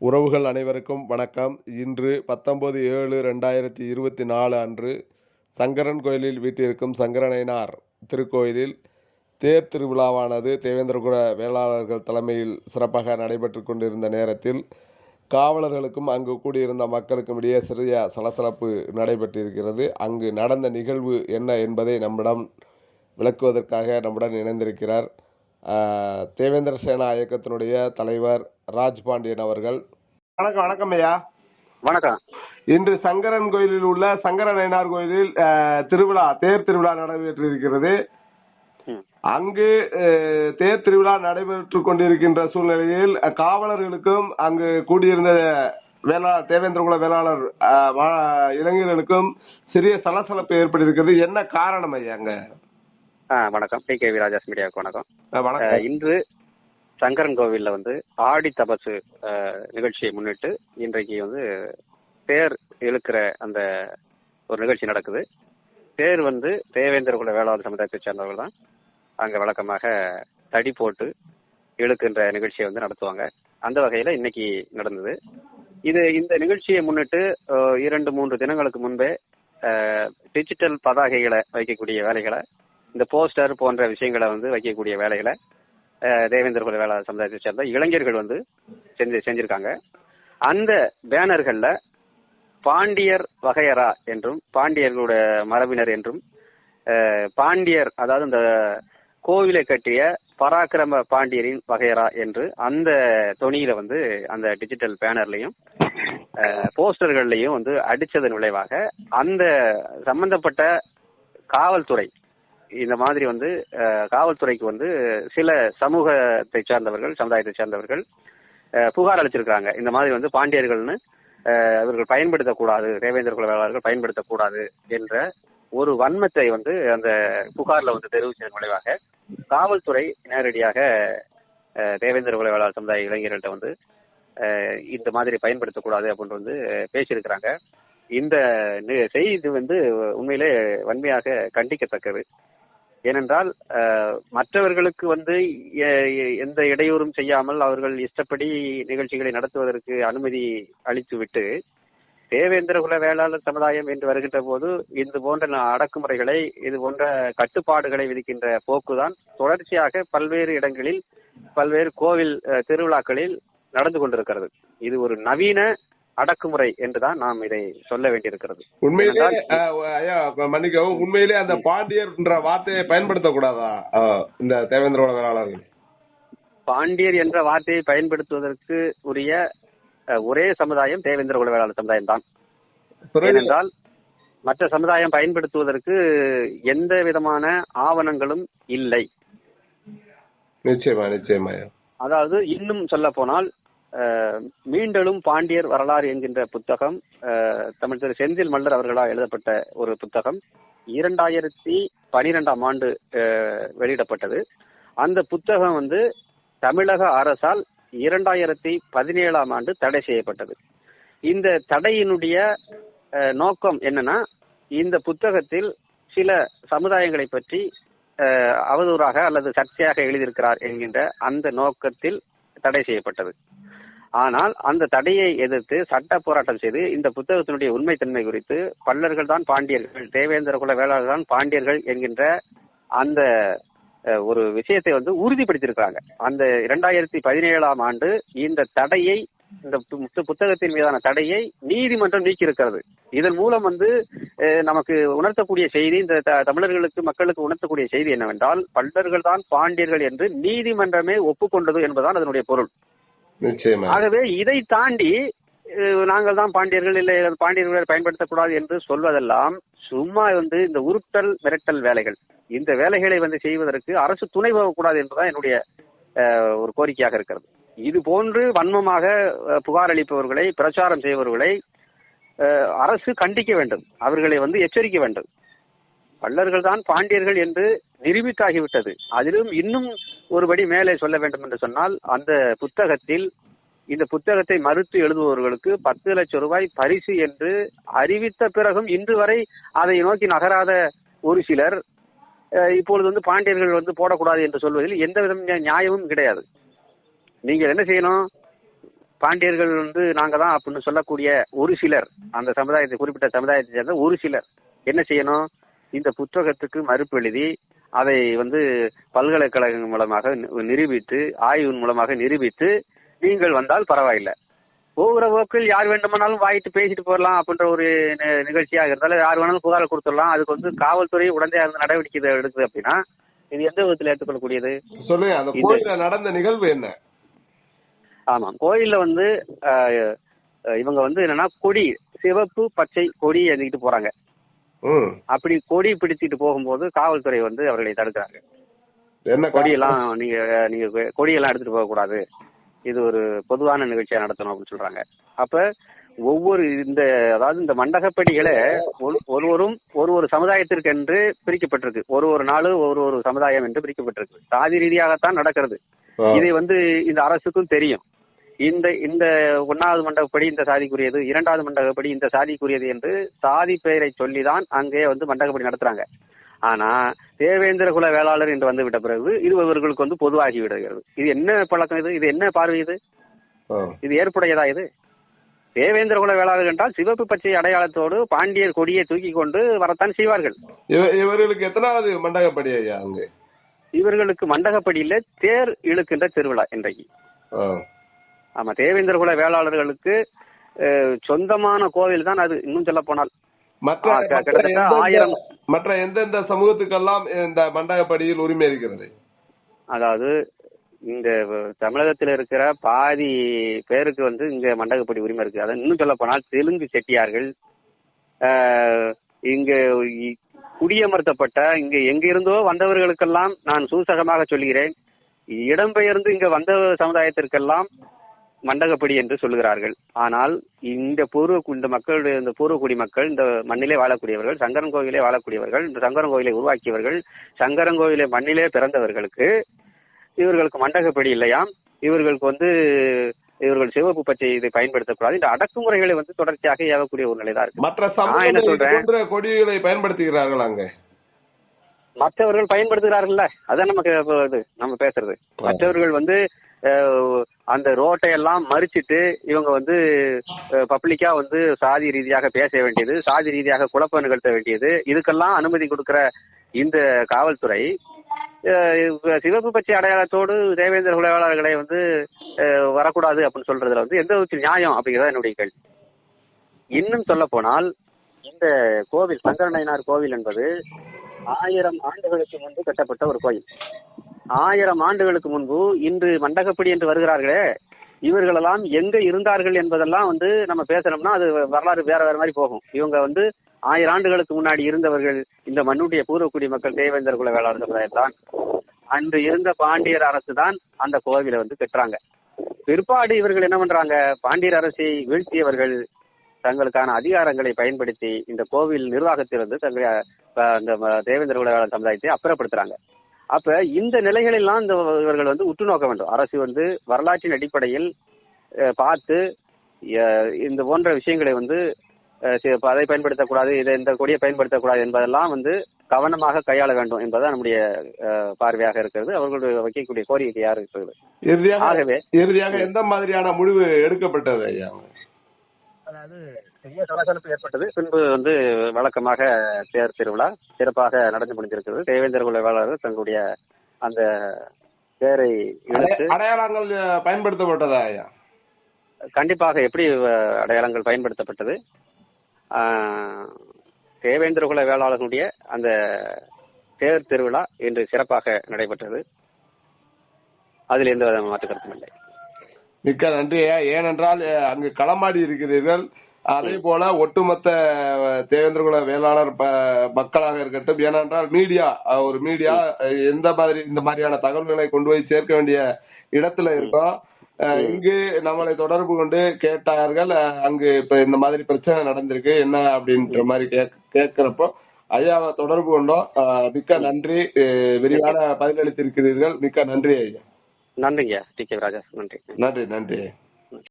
உறவுகள் அனைவருக்கும் வணக்கம். இன்று 19/7/2024 அன்று சங்கரன் கோயிலில் வீற்றிருக்கும் சங்கரநயினார் திருக்கோயிலில் தேர் திருவிழாவானது தேவேந்திரகுல வேளாளர்கள் தலைமையில் சிறப்பாக நடைபெற்று கொண்டிருந்த நேரத்தில் காவலர்களுக்கும் அங்கு கூடியிருந்த மக்களுக்கும் இடையே சிறிய சலசலப்பு நடைபெற்றிருக்கிறது. அங்கு நடந்த நிகழ்வு என்ன என்பதை நம்மிடம் விளக்குவதற்காக நம்முடன் இணைந்திருக்கிறார் தேவேந்திர சேனா இயக்கத்தினுடைய தலைவர் ராஜ்பாண்டியன் அவர்கள். வணக்கம். வணக்கம் ஐயா. வணக்கம். இன்று சங்கரன் கோயிலில் உள்ள சங்கரநயினார் கோயிலில் தேர் திருவிழா நடைபெற்றிருக்கிறது. அங்கு தேர் திருவிழா நடைபெற்றுக் கொண்டிருக்கின்ற சூழ்நிலையில் காவலர்களுக்கும் அங்கு கூடியிருந்த தேவேந்திரகுல வேளாளர் இளைஞர்களுக்கும் சிறிய சலசலப்பு ஏற்பட்டிருக்கிறது. என்ன காரணம் ஐயா? அங்க வணக்கம். டிகேவி ராஜாஸ் மீடியாவுக்கு வணக்கம். இன்று சங்கரன் கோவில்ல ஆடி தபசு நிகழ்ச்சியை முன்னிட்டு இன்றைக்கு தேர் இழுக்கிற அந்த ஒரு நிகழ்ச்சி நடக்குது. தேர் தேவேந்திரகுல வேளாளர் சமுதாயத்தை சேர்ந்தவர்கள் தான் அங்க வழக்கமாக தடி போட்டு இழுக்கின்ற நிகழ்ச்சியை நடத்துவாங்க. அந்த வகையில இன்னைக்கு நடந்தது. இந்த நிகழ்ச்சியை முன்னிட்டு 2-3 தினங்களுக்கு முன்பே டிஜிட்டல் பதாகைகளை வைக்கக்கூடிய வேலைகளை, இந்த போஸ்டர் போன்ற விஷயங்களை வைக்கக்கூடிய வேலைகளை தேவேந்திரகுல வேளாளர் சமுதாயத்தை சேர்ந்த இளைஞர்கள் செஞ்சிருக்காங்க. அந்த பேனர்கள்ல பாண்டியர் வகையரா என்றும், பாண்டியர்களோட மரபினர் என்றும், பாண்டியர் அதாவது இந்த கோவிலை கட்டிய பராக்கிரம பாண்டியரின் வகையரா என்று அந்த தொனியில அந்த டிஜிட்டல் பேனர்லையும் போஸ்டர்கள்லையும் அடிச்சதன் விளைவாக அந்த சம்பந்தப்பட்ட காவல்துறை இந்த மாதிரி காவல்துறைக்கு சில சமூகத்தை சேர்ந்தவர்கள், சமுதாயத்தை சேர்ந்தவர்கள் புகார் அளிச்சிருக்காங்க. இந்த மாதிரி பாண்டியர்கள்னு இவர்கள் பயன்படுத்தக்கூடாது, தேவேந்திரகுல வேளாளர்கள் பயன்படுத்தக்கூடாது என்ற ஒரு வன்மத்தை அந்த புகார்ல தெரிவிச்சதன் விளைவாக காவல்துறை நேரடியாக தேவேந்திரகுல வேளாளர் சமுதாய இளைஞர்கள்ட்ட இந்த மாதிரி பயன்படுத்தக்கூடாது அப்படின்னு பேசியிருக்கிறாங்க. இந்த செய்தி உண்மையிலே வன்மையாக கண்டிக்கத்தக்கது. ஏனென்றால் மற்றவர்களுக்கு எந்த இடையூறும் செய்யாமல் அவர்கள் இஷ்டப்படி நிகழ்ச்சிகளை நடத்துவதற்கு அனுமதி அளித்துவிட்டு தேவேந்திரகுல வேளாளர் சமுதாயம் என்று வருகின்ற போது இது போன்ற அடக்குமுறைகளை, இது போன்ற கட்டுப்பாடுகளை விதிக்கின்ற போக்குதான் தொடர்ச்சியாக பல்வேறு இடங்களில், பல்வேறு கோவில் திருவிழாக்களில் நடந்து கொண்டிருக்கிறது. இது ஒரு நவீன அடக்குமுறை என்றுதான் நாம் இதை சொல்ல வேண்டியிருக்கிறது. உண்மையிலே அந்த பாண்டியர் என்ற வார்த்தையை பயன்படுத்தக்கூடாதா இந்த தேவேந்திரகுல வேளாளர்கள்? பாண்டியர் என்ற வார்த்தையை பயன்படுத்துவதற்கு உரிய ஒரே சமுதாயம் தேவேந்திரகுல வேளாளர் சமுதாயம் தான். ஏனென்றால் மற்ற சமுதாயம் பயன்படுத்துவதற்கு எந்த விதமான ஆவணங்களும் இல்லை. நிச்சயமா நிச்சயமா. அதாவது இன்னும் சொல்ல போனால் மீண்டலும் பாண்டியர் வரலாறு என்கின்ற புத்தகம் தமிழ் திரு செந்தில் மல்லர் அவர்களால் எழுதப்பட்ட ஒரு புத்தகம் 2012ஆம் ஆண்டு வெளியிடப்பட்டது. அந்த புத்தகம் தமிழக அரசால் 2017ஆம் ஆண்டு தடை செய்யப்பட்டது. இந்த தடையினுடைய நோக்கம் என்னன்னா, இந்த புத்தகத்தில் சில சமுதாயங்களை பற்றி அவதூறாக அல்லது சர்ச்சையாக எழுதியிருக்கிறார் என்கின்ற அந்த நோக்கத்தில் தடை செய்யப்பட்டது. ஆனால் அந்த தடையை எதிர்த்து சட்ட போராட்டம் செய்து இந்த புத்தகத்தினுடைய உண்மைத்தன்மை குறித்து பல்லர்கள் தான் பாண்டியர்கள், தேவேந்திரகுல வேளாளர்கள் தான் பாண்டியர்கள் என்கின்ற அந்த ஒரு விஷயத்தை உறுதிப்படுத்தியிருக்கிறாங்க. அந்த 2017ஆம் ஆண்டு இந்த தடையை, இந்த புத்தகத்தின் மீதான தடையை நீதிமன்றம் நீக்கியிருக்கிறது. இதன் மூலம் நமக்கு உணர்த்தக்கூடிய செய்தி, இந்த தமிழர்களுக்கு மக்களுக்கு உணர்த்தக்கூடிய செய்தி என்னவென்றால், பல்லர்கள் தான் பாண்டியர்கள் என்று நீதிமன்றமே ஒப்புக்கொண்டது என்பதுதான் அதனுடைய பொருள். ஆகவே இதை தாண்டி நாங்கள் தான் பாண்டியர்கள், இல்லை பாண்டியர்களை பயன்படுத்தக்கூடாது என்று சொல்வதெல்லாம் சும்மா இந்த உருட்டல் மிரட்டல் வேலைகள். இந்த வேலைகளை செய்வதற்கு அரசு துணை போகக்கூடாது என்பதுதான் என்னுடைய ஒரு கோரிக்கையாக இருக்கிறது. இது போன்று வன்மமாக புகார் அளிப்பவர்களை, பிரச்சாரம் செய்பவர்களை அரசு கண்டிக்க வேண்டும், அவர்களை எச்சரிக்க வேண்டும். பல்லர்கள் தான் பாண்டியர்கள் என்று நிரூபித்தாகிவிட்டது. அதிலும் இன்னும் ஒருபடி மேலே சொல்ல வேண்டும் என்று சொன்னால், அந்த புத்தகத்தில் இந்த புத்தகத்தை மறுத்து எழுதுபவர்களுக்கு 10 லட்சம் ரூபாய் பரிசு என்று அறிவித்த பிறகும் இன்று வரை அதை நோக்கி நகராத ஒரு சிலர் இப்பொழுது பாண்டியர்கள் போடக்கூடாது என்று சொல்வதில் எந்த வித நியாயமும் கிடையாது. நீங்கள் என்ன செய்யணும்? பாண்டியர்கள் வந்து நாங்க தான் அப்படின்னு சொல்லக்கூடிய ஒரு சிலர், அந்த சமுதாயத்தை குறிப்பிட்ட சமுதாயத்தை சேர்ந்த ஒரு சிலர் என்ன செய்யணும், இந்த புத்தகத்துக்கு மறுப்பு எழுதி அதை வந்து பல்கலைக்கழகம் மூலமாக நிரூபித்து, ஆய்வின் மூலமாக நிரூபித்து, நீங்கள் வந்தால் பரவாயில்லை, போகிற போக்கில் யார் வேண்டுமானாலும் வாயிட்டு பேசிட்டு போயிடலாம் அப்படின்ற ஒரு நிகழ்ச்சியாக இருந்தாலும் யார் வேணாலும் புகார் கொடுத்துடலாம், அதுக்கு வந்து காவல்துறை உடனே அந்த நடவடிக்கை எடுக்குது அப்படின்னா இது எந்த விதத்தில் ஏற்றுக்கொள்ளக்கூடியது? சொல்லுங்க, அந்த கோயில்ல நடந்த நிகழ்வு என்ன? ஆமாம், கோயில்ல வந்து இவங்க வந்து என்னன்னா கொடி, சிவப்பு பச்சை கொடி ஏந்திக்கிட்டு போறாங்க. அப்படி கொடி பிடிச்சிட்டு போகும்போது காவல்துறை வந்து அவர்களை தடுக்கிறாங்க. கொடியெல்லாம் நீங்க கொடியெல்லாம் எடுத்துட்டு போக கூடாது, இது ஒரு பொதுவான நிகழ்ச்சியா நடத்தணும் அப்படின்னு சொல்றாங்க. அப்ப ஒவ்வொரு அதாவது இந்த மண்டகப்படிகளை ஒருவரும் ஒரு சமுதாயத்திற்கு என்று பிரிக்கப்பட்டிருக்கு, ஒரு நாள் ஒரு சமுதாயம் என்று பிரிக்கப்பட்டிருக்கு. சாதி ரீதியாகத்தான் நடக்கிறது. இதை வந்து இந்த அரசுக்கும் தெரியும். இந்த 1வது மண்டகப்படி இந்த சாதிக்குரியது, 2வது மண்டகப்படி இந்த சாதிக்குரியது என்று சாதி பெயரை சொல்லிதான் அங்கே வந்து மண்டகப்படி நடத்துறாங்க. ஆனா தேவேந்திர குல வேளாளர் என்று வந்து விட்ட பிறகு இது இவர்களுக்கு வந்து பொதுவாகி விடுகிறது. இது என்ன பழக்கம்? இது என்ன பார்வை? இது ஏற்புடையதா? இது தேவேந்திர குல வேளாளர் என்றால் சிவப்பு பச்சை அடையாளத்தோடு பாண்டியர் கொடியை தூக்கி கொண்டு வரத்தான் செய்வார்கள். இவர்களுக்கு எத்தனாவது மண்டகப்படி ஐயா? அங்கு இவர்களுக்கு மண்டகப்படியில தேர் இழுக்கின்ற திருவிழா இன்றைக்கு. ஆமா, தேவேந்திர குல வேளாளர்களுக்கு சொந்தமான கோவில் தான் அது. இன்னும் சொல்ல போனால் மற்ற எந்தெந்த சமூகத்துக்கெல்லாம் இந்த மண்டகப்படியில் உரிமை இருக்கிறது? அதாவது இந்த தமிழகத்தில் இருக்கிற பாதி பேருக்கு வந்து இங்க மண்டகப்படி உரிமை இருக்கு. அதை இன்னும் சொல்ல போனால் தெலுங்கு செட்டியார்கள், இங்க குடியமர்த்தப்பட்ட இங்க எங்க இருந்தோ வந்தவர்களுக்கெல்லாம் நான் சூசகமாக சொல்கிறேன், இடம்பெயர்ந்து இங்க வந்த சமுதாயத்திற்கெல்லாம் மண்டகப்படி என்று சொல்லுகிறார்கள். ஆனால் இந்த மக்களுடைய இந்த பூர்வக்குடி மக்கள், இந்த மண்ணிலே வாழக்கூடியவர்கள், சங்கரன் கோவிலே வாழக்கூடியவர்கள், இந்த சங்கரன் கோவிலை உருவாக்கியவர்கள், சங்கரன் கோவிலை மண்ணிலே பிறந்தவர்களுக்கு இவர்களுக்கு மண்டகப்படி இல்லையாம். இவர்களுக்கு வந்து இவர்கள் சிவப்பு பச்சை இதை பயன்படுத்தக்கூடாது. இந்த அடக்குமுறைகளை வந்து தொடர்ச்சியாக ஏவக்கூடிய ஒரு நிலைதான் இருக்கு. என்ன சொல்றேன், கொடிகளை பயன்படுத்துகிறார்கள் அங்க மற்றவர்கள் பயன்படுத்துகிறார்கள்ல, அதான் நமக்கு நம்ம பேசுறது. மற்றவர்கள் வந்து அந்த ரோட்டை எல்லாம் மறிச்சிட்டு இவங்க வந்து பப்ளிக்கா வந்து சாதி ரீதியாக பேச வேண்டியது, சாதி ரீதியாக குழப்பம் நிகழ்த்த வேண்டியது, இதுக்கெல்லாம் அனுமதி கொடுக்கிற இந்த காவல்துறை சிவப்பு பச்சை அடையாளத்தோடு தேவேந்திர குலவேளாளர்களை வந்து வரக்கூடாது அப்படின்னு சொல்றதுல வந்து எந்த விதத்தில் நியாயம் அப்படிங்கிறத என்னுடைய கேள்வி. இன்னும் சொல்ல போனால் இந்த கோவில் சங்கரநயினார் கோவில் என்பது 1000 ஆண்டுகளுக்கு முன்பு கட்டப்பட்ட ஒரு கோயில். 1000 ஆண்டுகளுக்கு முன்பு இன்று மண்டகப்படி என்று வருகிறார்களே, இவர்களெல்லாம் எங்க இருந்தார்கள் என்பதெல்லாம் வந்து நம்ம பேசணும்னா அது வரலாறு வேற மாதிரி போகும். இவங்க வந்து 1000 ஆண்டுகளுக்கு முன்னாடி இருந்தவர்கள் இந்த மண்ணுடைய பூர்வக்குடி மக்கள் தேவேந்திர குல வேளாளர் சமுதாயத்தான். அன்று இருந்த பாண்டியர் அரசு தான் அந்த கோவிலை வந்து கட்டுறாங்க. பிற்பாடு இவர்கள் என்ன பண்றாங்க, பாண்டியர் அரசை வீழ்த்தியவர்கள் தங்களுக்கான அதிகாரங்களை பயன்படுத்தி இந்த கோவில் நிர்வாகத்திலிருந்து அந்த தேவேந்திர குல வேளாளர் சமுதாயத்தை அப்புறப்படுத்துறாங்க. அப்ப இந்த நிலைகளெல்லாம் இவர்கள் வந்து உற்று நோக்க வேண்டும். அரசு வந்து வரலாற்றின் அடிப்படையில் பார்த்து இந்த போன்ற விஷயங்களை வந்து அதை பயன்படுத்தக்கூடாது, இந்த கொடியை பயன்படுத்தக்கூடாது என்பதெல்லாம் வந்து கவனமாக கையாள வேண்டும் என்பதுதான் நம்முடைய பார்வையாக இருக்கிறது. அவர்களுடைய வைக்கக்கூடிய கோரிக்கையாக இருக்கிறது. இறுதியாக எந்த மாதிரியான முடிவு எடுக்கப்பட்டது ஐயா? அதாவது பெரிய சலசலப்பு ஏற்பட்டது. பின்பு வந்து வழக்கமாக தேர் திருவிழா சிறப்பாக நடந்து முடிஞ்சிருக்கிறது. தேவேந்திர குல வேளாளர்கள் தங்களுடைய அந்த தேரை அடையாளங்கள் பயன்படுத்தப்பட்டதா ஐயா? கண்டிப்பாக. எப்படி அடையாளங்கள் பயன்படுத்தப்பட்டது? தேவேந்திர குல வேளாளர்களுடைய அந்த தேர் திருவிழா இன்று சிறப்பாக நடைபெற்றது. அதில் எந்த விதமான மாற்று கருத்தும் இல்லை. மிக்க நன்றி. ஏனென்றால் அங்கு களமாடி இருக்கிறீர்கள், அதே போல ஒட்டுமொத்த தேவேந்திர குல வேளாளர் மக்களாக இருக்கட்டும். ஏனென்றால் ஒரு மீடியா எந்த மாதிரி இந்த மாதிரியான தகவல்களை கொண்டு போய் சேர்க்க வேண்டிய இடத்துல இருக்கோம். இங்கு நம்மளை தொடர்பு கொண்டு கேட்டார்கள், அங்கு இப்ப இந்த மாதிரி பிரச்சனை நடந்திருக்கு என்ன அப்படின்ற மாதிரி கேட்கிறப்போ ஐயாவை தொடர்பு கொண்டோம். மிக்க நன்றி. விரிவான பதிலளித்திருக்கிறீர்கள். மிக்க நன்றி ஐயா. நன்றிங்க டி கே ராஜா. நன்றி.